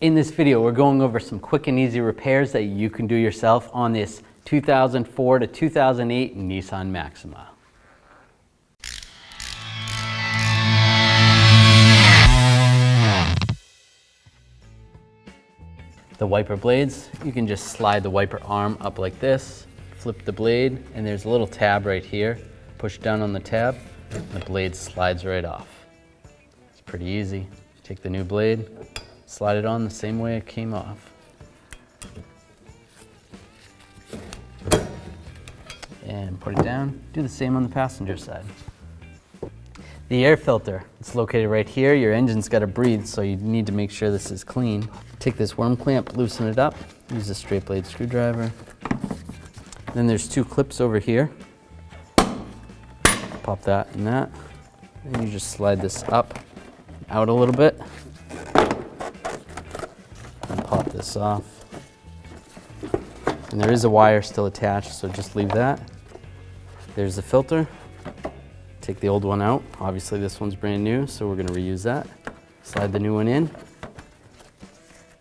In this video, we're going over some quick and easy repairs that you can do yourself on this 2004 to 2008 Nissan Maxima. The wiper blades, you can just slide the wiper arm up like this, flip the blade, and there's a little tab right here. Push down on the tab, the blade slides right off. It's pretty easy. Take the new blade, slide it on the same way it came off. And put it down. Do the same on the passenger side. The air filter, it's located right here. Your engine's got to breathe, so you need to make sure this is clean. Take this worm clamp, loosen it up, use a straight blade screwdriver. Then there's two clips over here. Pop that and that. And you just slide this up, out a little bit. And pop this off. And there is a wire still attached, so just leave that. There's the filter. Take the old one out. Obviously this one's brand new, so we're going to reuse that. Slide the new one in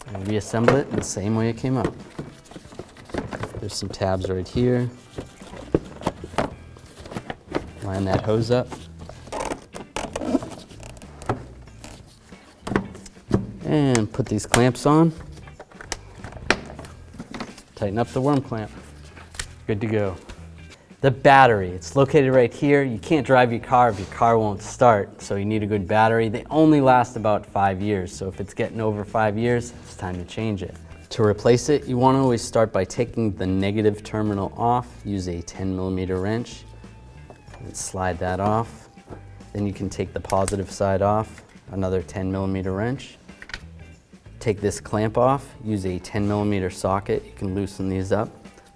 and reassemble it the same way it came out. There's some tabs right here. Line that hose up. And put these clamps on. Tighten up the worm clamp. Good to go. The battery, it's located right here. You can't drive your car if your car won't start, so you need a good battery. They only last about 5 years, so if it's getting over 5 years, it's time to change it. To replace it, you want to always start by taking the negative terminal off. Use a 10mm wrench and slide that off. Then you can take the positive side off, another 10mm wrench. Take this clamp off, use a 10mm socket. You can loosen these up.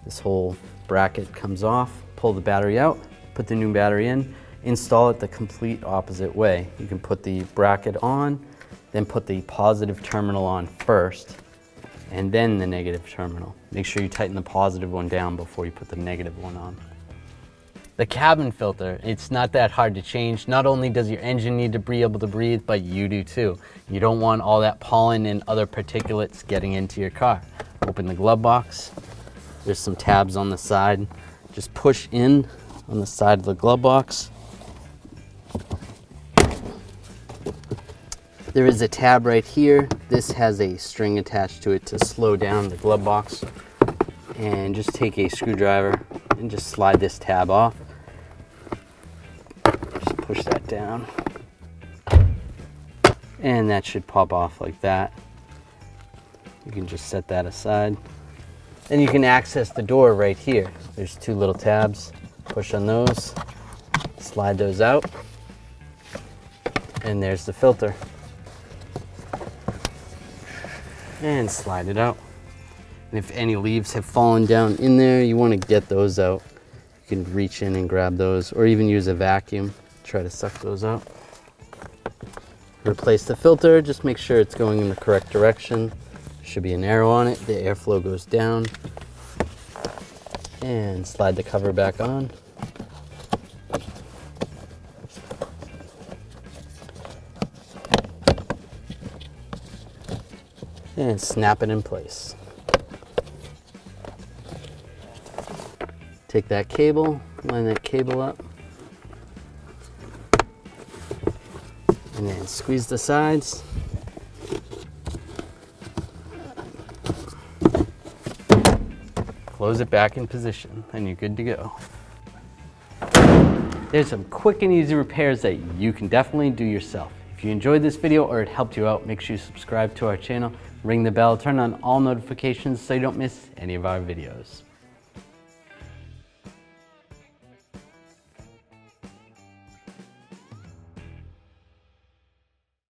This whole bracket comes off. Pull the battery out, put the new battery in, install it the complete opposite way. You can put the bracket on, then put the positive terminal on first, and then the negative terminal. Make sure you tighten the positive one down before you put the negative one on. The cabin filter, it's not that hard to change. Not only does your engine need to be able to breathe, but you do too. You don't want all that pollen and other particulates getting into your car. Open the glove box. There's some tabs on the side. Just push in on the side of the glove box. There is a tab right here. This has a string attached to it to slow down the glove box. And just take a screwdriver and just slide this tab off. Just push that down. And that should pop off like that. You can just set that aside. Then you can access the door right here. There's two little tabs. Push on those, slide those out, and there's the filter. And slide it out. And if any leaves have fallen down in there, you want to get those out. You can reach in and grab those, or even use a vacuum. Try to suck those out. Replace the filter, just make sure it's going in the correct direction. Should be an arrow on it. The airflow goes down. And slide the cover back on. And snap it in place. Take that cable, line that cable up. And then squeeze the sides. Close it back in position, and you're good to go. There's some quick and easy repairs that you can definitely do yourself. If you enjoyed this video or it helped you out, make sure you subscribe to our channel, ring the bell, turn on all notifications so you don't miss any of our videos.